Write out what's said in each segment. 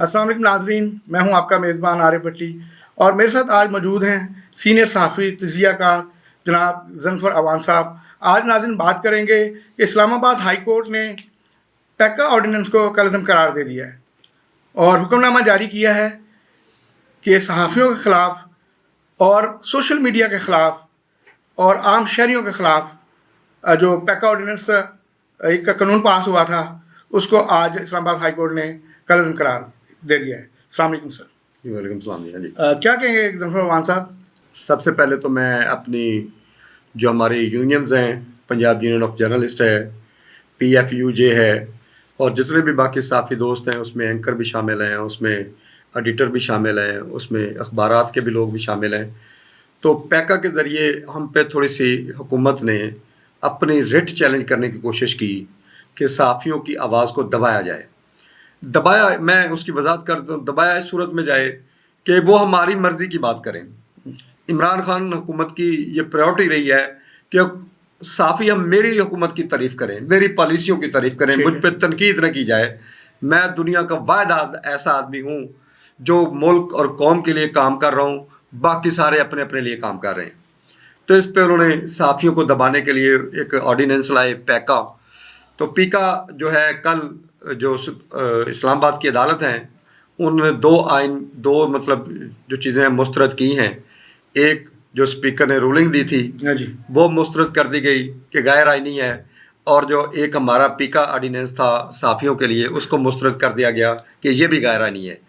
अस्सलाम वालेकुम नाजरीन, मैं हूं आपका मेज़बान आरिफ भट्टी और मेरे साथ आज मौजूद हैं सीनियर सहाफ़ी तज़कियाकार जनाब ज़फ़र अवान साहब। आज नाज़रीन बात करेंगे कि इस्लामाबाद हाई कोर्ट ने पैका ऑर्डिनेंस को कलअज़म करार दे दिया है और हुक्मनामा जारी किया है कि सहाफ़ियों के ख़िलाफ़ और सोशल मीडिया के ख़िलाफ़ और आम शहरियों के ख़िलाफ़ जो पैका ऑर्डिनेंस एक कानून पास हुआ था उसको आज इस्लामाबाद हाई कोर्ट ने कलअज़म करार दे दिया है। अस्सलाम वालेकुम सर। जी वालेकुम सलाम जी। हाँ जी, क्या कहेंगे ज़फ़र अवान साहब? सबसे पहले तो मैं अपनी जो हमारी यूनियंस हैं, पंजाब यूनियन ऑफ जर्नलिस्ट है, PFUJ है, और जितने भी बाकी साफ़ी दोस्त हैं, उसमें एंकर भी शामिल हैं, उसमें एडिटर भी शामिल हैं, उसमें अखबारात के भी लोग भी शामिल हैं। तो पैका के ज़रिए हम पे थोड़ी सी हुकूमत ने अपनी रिट चैलेंज करने की कोशिश की कि सहाफ़ियों की आवाज़ को दबाया जाए। दबाया, मैं उसकी वजाहत करता हूँ, दबाया इस सूरत में जाए कि वो हमारी मर्ज़ी की बात करें। इमरान खान हुकूमत की ये प्रायोरिटी रही है कि साफ़ी हम मेरी हुकूमत की तारीफ़ करें, मेरी पॉलिसियों की तारीफ़ करें, मुझ पर तनकीद न की जाए। मैं दुनिया का वाहिद ऐसा आदमी हूँ जो मुल्क और कौम के लिए काम कर रहा हूँ, बाकी सारे अपने अपने लिए काम कर रहे हैं। तो इस पर उन्होंने सहाफ़ियों को दबाने के लिए एक ऑर्डिनेंस लाए, पैका। तो पीका जो है, कल जो इस्लामाबाद की अदालत हैं, उन दो मतलब जो चीज़ें मुस्तरद की हैं। एक जो स्पीकर ने रूलिंग दी थी वो मुस्तरद कर दी गई कि गैर आइनी है, और जो एक हमारा पीका ऑर्डिनेंस था सहाफ़ियों के लिए, उसको मुस्तरद कर दिया गया कि ये भी गैर आइनी है।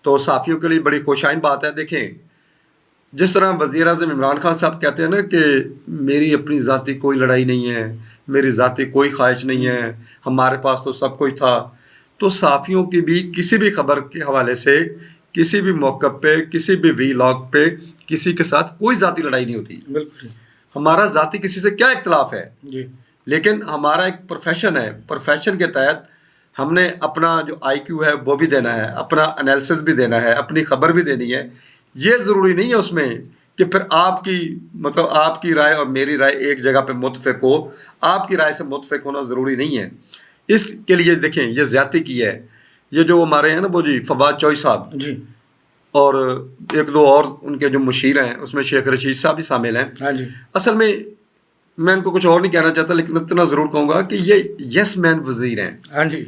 तो सहाफ़ियों के लिए बड़ी खुशाइन बात है। देखें, जिस तरह वज़ीर आज़म इमरान खान साहब कहते हैं ना कि मेरी अपनी ज़ाती कोई लड़ाई नहीं है, मेरी ज़ाती कोई ख्वाहिश नहीं है, हमारे पास तो सब कुछ था। तो सहाफ़ियों की भी किसी भी खबर के हवाले से, किसी भी मौक़िफ़ पे, किसी भी व्लॉग पे किसी के साथ कोई ज़ाती लड़ाई नहीं होती। बिल्कुल। हमारा ज़ाती किसी से क्या इख्तलाफ है जी। लेकिन हमारा एक प्रोफेशन है, प्रोफेशन के तहत हमने अपना जो IQ है वो भी देना है, अपना एनालिसिस भी देना है, अपनी खबर भी देनी है। ये ज़रूरी नहीं है उसमें कि फिर आपकी राय और मेरी राय एक जगह पे मुत्तफ़िक हो। आपकी राय से मुत्तफ़िक होना ज़रूरी नहीं है। इसके लिए देखें, ये ज़्यादती की है। ये जो हमारे हैं ना वो जी फवाद चौधरी साहब जी, और एक दो और उनके जो मुशीर हैं, उसमें शेख रशीद साहब भी शामिल हैं। हाँ जी। असल में मैं इनको कुछ और नहीं कहना चाहता, लेकिन इतना ज़रूर कहूँगा कि ये यस मैन वज़ीर हैं। हाँ जी,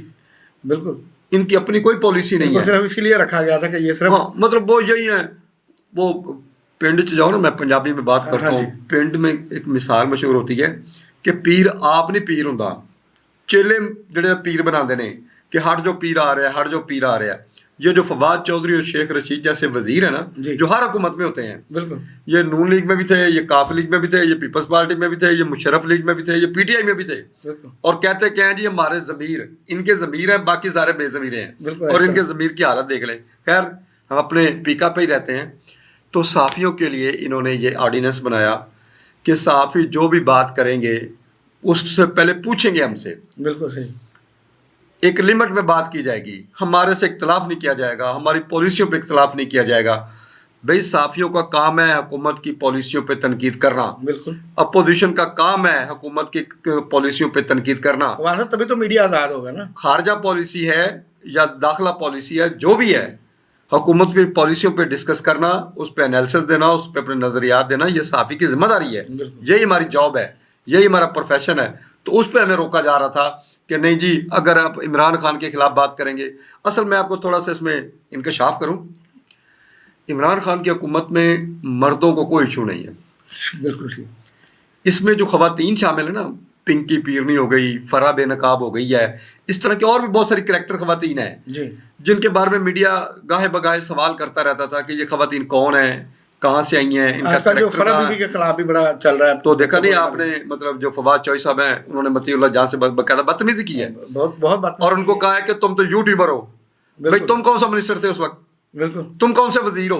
बिल्कुल। इनकी अपनी कोई पॉलिसी नहीं है। सिर्फ इसीलिए रखा गया था कि ये सिर्फ, हाँ, मतलब वो यही है। वो पिंड च जाओ ना, मैं पंजाबी में बात करता हूँ, पिंड में एक मिसाल मशहूर होती है कि पीर आप नहीं पीर होंदा, चेले जिहड़े पीर बनाते हैं कि हट जो पीर आ रहा है, हट जो पीर आ रहा है। ये जो फवाद चौधरी और शेख रशीद जैसे वजीर है ना, जो हर हुकूमत में होते हैं, बिल्कुल, ये नून लीग में भी थे, ये काफ लीग में भी थे, ये पीपल्स पार्टी में भी थे, ये मुशर्रफ लीग में भी थे, ये PTI में भी थे, और कहते क्या हैं जी, हमारे ज़मीर, इनके ज़मीर हैं, बाकी सारे बेज़मीर हैं, और इनके ज़मीर की हालत देख लें। खैर, हम अपने पीका पे ही रहते हैं। तो सहाफ़ियों के लिए इन्होंने ये ऑर्डिनेंस बनाया कि सहाफ़ी जो भी बात करेंगे उससे पहले पूछेंगे हमसे। बिल्कुल सही। एक लिमिट में बात की जाएगी, हमारे से इख्तलाफ नहीं किया जाएगा, हमारी पॉलिसियों पे इख्तलाफ नहीं किया जाएगा। भाई, सहाफ़ियों का काम है हुकूमत की पॉलिसियों पे तनकीद करना। बिल्कुल। अपोजिशन का काम है हुकूमत की पॉलिसियों पे तनकीद करना। वहाँ से तभी तो मीडिया आज़ाद होगा ना। खारजा पॉलिसी है या दाखिला पॉलिसी है, जो भी है, हुकूमत की पॉलिसियों पे डिस्कस करना, उस पर एनालिसिस देना, उस पर अपने नज़रियात देना, ये सहाफ़ी की जिम्मेदारी है। यही हमारी जॉब है, यही हमारा प्रोफेशन है। तो उस पर हमें रोका जा रहा था कि नहीं जी, अगर आप इमरान खान के खिलाफ बात करेंगे। असल में आपको थोड़ा सा इसमें इंकशाफ करूं, इमरान खान की हुकूमत में मर्दों को कोई इशू नहीं है। बिल्कुल ठीक। इसमें जो ख़वातीन शामिल है ना, पिंकी पीरनी हो गई, फरा बेनकाब हो गई है, इस तरह के और भी बहुत सारी करैक्टर ख़वातीन हैं जिनके बारे में मीडिया गाहे बगाहे सवाल करता रहता था कि ये ख़वातीन कौन है, कहाँ से आई हैं, इनका जो फरा बीबी के खिलाफ भी बड़ा चल रहा है। तो देखा नहीं आपने, मतलब जो फवाद चौधरी साहब हैं, उन्होंने मतीउल्लाह जान से बकायदा बदतमीजी की है, बहुत और उनको कहा है कि तुम तो यूट्यूबर हो। भाई, तुम कौन सा मिनिस्टर थे उस वक्त? बिल्कुल। तुम कौन से वजीर हो?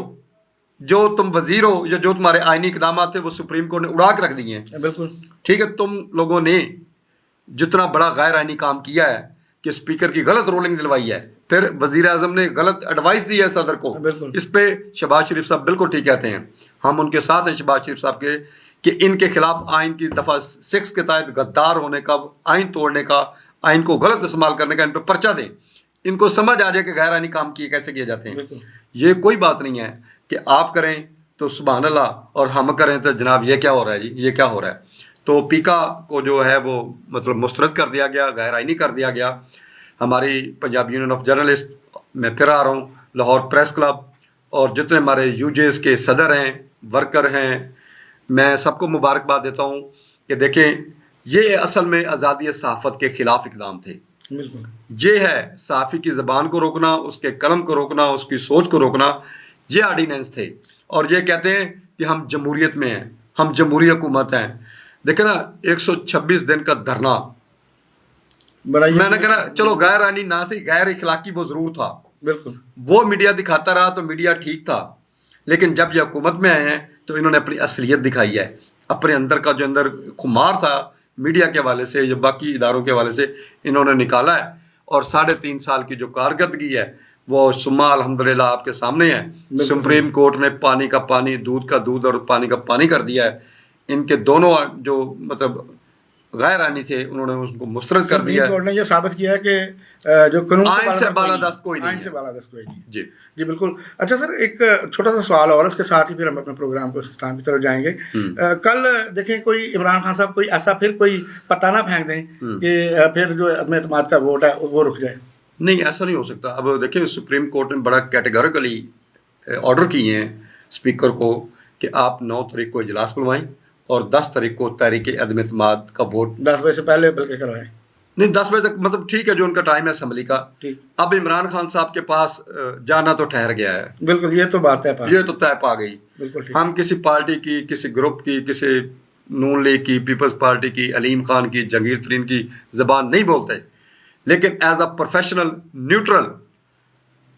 जो तुम वजीर हो या जो तुम्हारे आईनी इकदाम थे वो सुप्रीम कोर्ट ने उड़ा के रख दिए हैं। बिल्कुल ठीक है। तुम लोगों ने जितना बड़ा गैर आईनी काम किया है कि स्पीकर की गलत रूलिंग दिलवाई है, फिर वजीर आजम ने गलत एडवाइस दी है सदर को, इस पे शहबाज शरीफ साहब बिल्कुल ठीक कहते हैं, हम उनके साथ हैं शहबाज शरीफ साहब के, कि इनके खिलाफ आइन की दफ़ा 6 के तहत गद्दार होने का, आइन तोड़ने का, आइन को गलत इस्तेमाल करने का इन पर पर्चा दें। इनको समझ आ जाए कि गैर आइनी काम किए कैसे किए जाते हैं। बिल्कुल। ये कोई बात नहीं है कि आप करें तो सुभान अल्लाह और हम करें तो जनाब ये क्या हो रहा है जी, ये क्या हो रहा है। तो पीका को जो है वो मतलब मुस्तरद कर दिया गया, गैर आइनी कर दिया गया। हमारी पंजाब यूनियन ऑफ जर्नलिस्ट, मैं फिर आ रहा हूँ, लाहौर प्रेस क्लब और जितने हमारे यूजेस के सदर हैं, वर्कर हैं, मैं सबको मुबारकबाद देता हूँ कि देखें ये असल में आज़ादी सहाफ़त के ख़िलाफ़ इक़दाम थे। बिल्कुल। ये है सहाफ़ी की ज़बान को रोकना, उसके कलम को रोकना, उसकी सोच को रोकना, ये आर्डीनेंस थे। और ये कहते हैं कि हम जमहूरियत में हैं, हम जमहूरी हुकूमत हैं। देखे ना 126 दिन का धरना, मैंने कहा चलो गैर आइनी ना सही, गैर इखलाकी वो ज़रूर था। बिल्कुल। वो मीडिया दिखाता रहा तो मीडिया ठीक था, लेकिन जब ये हुकूमत में आए हैं तो इन्होंने अपनी असलियत दिखाई है। अपने अंदर का जो अंदर खुमार था मीडिया के हवाले से या बाकी इदारों के हवाले से इन्होंने निकाला है। और 3.5 साल की जो कारकर्दगी है वो सुम्मा अल्हम्दुलिल्लाह आपके सामने है। सुप्रीम कोर्ट ने पानी का पानी, दूध का दूध और पानी का पानी कर दिया है। इनके दोनों जो मतलब गैर आइनी थे उन्होंने उसको मुस्तरद कर दिया। सुप्रीम कोर्ट ने ये साबित किया है कि जो कानून आइन से बालादस्त कोई नहीं आइन है। से बालादस्त कोई नहीं। जी जी बिल्कुल। अच्छा सर, एक छोटा सा सवाल और उसके साथ ही फिर हम अपने प्रोग्राम को इख्तिताम की तरफ जाएंगे। कल देखें कोई इमरान खान साहब कोई ऐसा फिर कोई पता ना फेंक दें कि फिर जो अदम एतमाद का वोट है वो रुक जाए। नहीं, ऐसा नहीं हो सकता। अब देखिए सुप्रीम कोर्ट ने बड़ा कैटेगोरिकली ऑर्डर किए हैं स्पीकर को कि आप 9 तारीख को इजलास बुलवाएं और 10 तारीख को तहरीक अदम एतमाद का वोट 10 बजे से पहले बल्कि करवाएं। नहीं, 10 बजे तक मतलब ठीक है जो उनका टाइम है असम्बली का। ठीक। अब इमरान खान साहब के पास जाना तो ठहर गया है। बिल्कुल, ये तो बात है, ये तो तय पा गई। बिल्कुल ठीक। हम किसी पार्टी की, किसी ग्रुप की, किसी नून लीग की, पीपल्स पार्टी की, अलीम खान की, जहांगीर तरीन की ज़बान नहीं बोलते, लेकिन एज अ प्रोफेशनल न्यूट्रल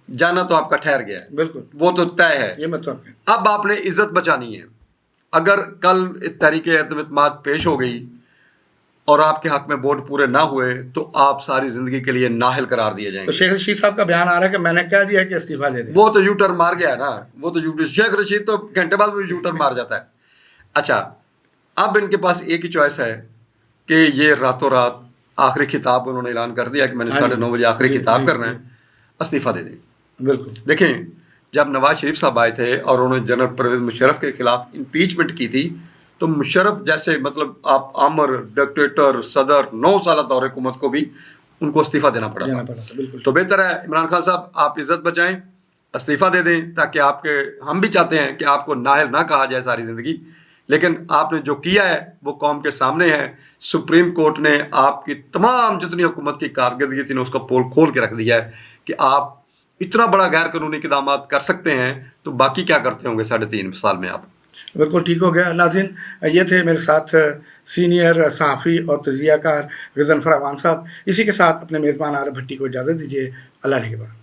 जाना तो आपका ठहर गया है। बिल्कुल, वो तो तय है। ये मतलब अब आपने इज्जत बचानी है। अगर कल तहरीक अदम एतमाद पेश हो गई और आपके हक में वोट पूरे ना हुए तो आप सारी जिंदगी के लिए नाहिल करार दिए तो जाएंगे। शेख रशीद साहब का बयान आ रहा है कि मैंने कह दिया कि इस्तीफा दे दे। वो तो यू टर्न मार गया है ना, वो तो शेख रशीद तो घंटे बाद वो यू टर्न मार जाता है। अच्छा, अब इनके पास एक ही चॉइस है कि ये रातों रात आखिरी खिताब उन्होंने ऐलान कर दिया कि मैंने 9:30 बजे आखिरी खिताब करना है, इस्तीफा दे दें। बिल्कुल। देखें, जब नवाज शरीफ साहब आए थे और उन्होंने जनरल परवेज मुशर्रफ के खिलाफ इम्पीचमेंट की थी तो मुशर्रफ जैसे मतलब आप आमर डिक्टेटर सदर 9 साल दौरे हुकूमत को भी उनको इस्तीफा देना पड़ा था। बिल्कुल। तो बेहतर है इमरान खान साहब आप इज्जत बचाएं, इस्तीफा दे दें, ताकि आपके, हम भी चाहते हैं कि आपको नाहिल ना कहा जाए सारी ज़िंदगी, लेकिन आपने जो किया है वो कौम के सामने है। सुप्रीम कोर्ट ने आपकी तमाम जितनी हुकूमत की कारकर्दगी थी उसका पोल खोल के रख दिया है कि आप इतना बड़ा गैर कानूनी इक़दाम कर सकते हैं, तो बाकी क्या करते होंगे 3.5 साल में आप। बिल्कुल ठीक हो गया। नाज़रीन, ये थे मेरे साथ सीनियर सहाफ़ी और तजियाकार गज़नफ़र अवान साहब। इसी के साथ अपने मेज़बान आरिफ भट्टी को इजाज़त दीजिए। अल्लाह ने के बाद।